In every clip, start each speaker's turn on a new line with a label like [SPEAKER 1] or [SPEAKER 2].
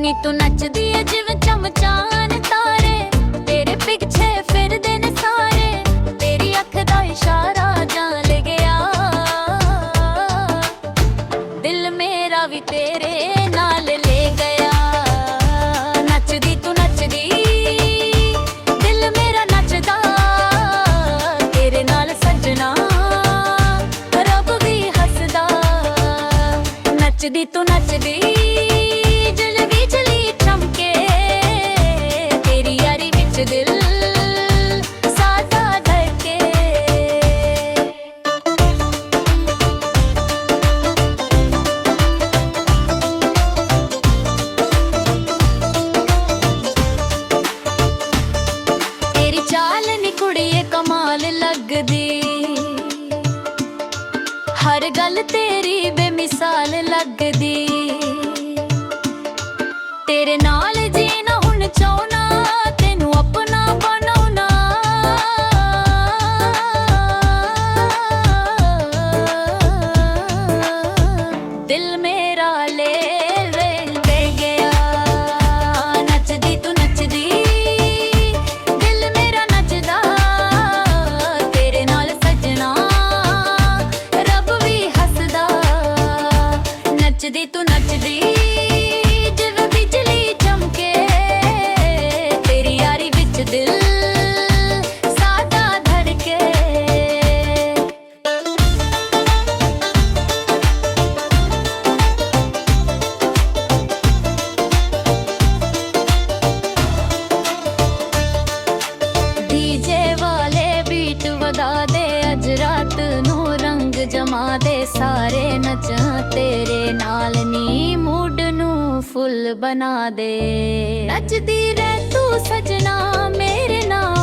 [SPEAKER 1] ਨੀ ਤੂੰ ਨੱਚਦੀ ਏ ਜਿਵੇਂ ਚਮਚਾਨ ਤਾਰੇ, ਤੇਰੇ ਪਿੱਛੇ ਫਿਰਦੇ ਨੇ ਸਾਰੇ, ਤੇਰੀ ਅੱਖ ਦਾ ਇਸ਼ਾਰਾ ਜਾਣ ਗਿਆ, ਦਿਲ ਮੇਰਾ ਵੀ ਤੇਰੇ ਨਾਲ ਲੈ ਗਿਆ। ਨੱਚਦੀ ਤੂੰ ਨੱਚਦੀ, ਦਿਲ ਮੇਰਾ ਨੱਚਦਾ, ਤੇਰੇ ਨਾਲ ਸੱਜਣਾ ਰੱਬ ਵੀ ਹੱਸਦਾ। ਨੱਚਦੀ ਤੂੰ ਨੱਚਦੀ, दिल सादा धड़के। तेरी चाल नी कुड़िए कमाल लगदी, हर गल तेरी बेमिसाल लगदी, तेरे नाल जीना हुण चाहना, दिल मेरा ले गया। नचदी तू नचदी, दिल मेरा नचदा, तेरे नाल सजना रब भी हसदा। नचदी तू नचदी, जिवें बिजली चमके, तेरी यारी विच दिल सादा धड़के। ਵਦਾ ਦੇ ਅਜ ਰਾਤ ਨੂੰ ਰੰਗ ਜਮਾ ਦੇ, ਸਾਰੇ ਨੱਚਾਂ ਤੇਰੇ ਨਾਲ ਨੀ, ਮੂਡ ਨੂੰ ਫੁੱਲ ਬਣਾ ਦੇ। ਨੱਚਦੀ ਰਹਿ ਤੂੰ ਸਜਣਾ ਮੇਰੇ ਨਾਲ,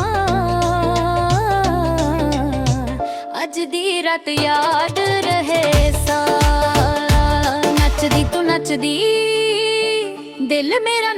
[SPEAKER 1] ਅੱਜ ਦੀ ਰਾਤ ਯਾਦ ਰਹੇ ਸਾ। ਨੱਚਦੀ ਤੂੰ ਨੱਚਦੀ, ਦਿਲ ਮੇਰਾ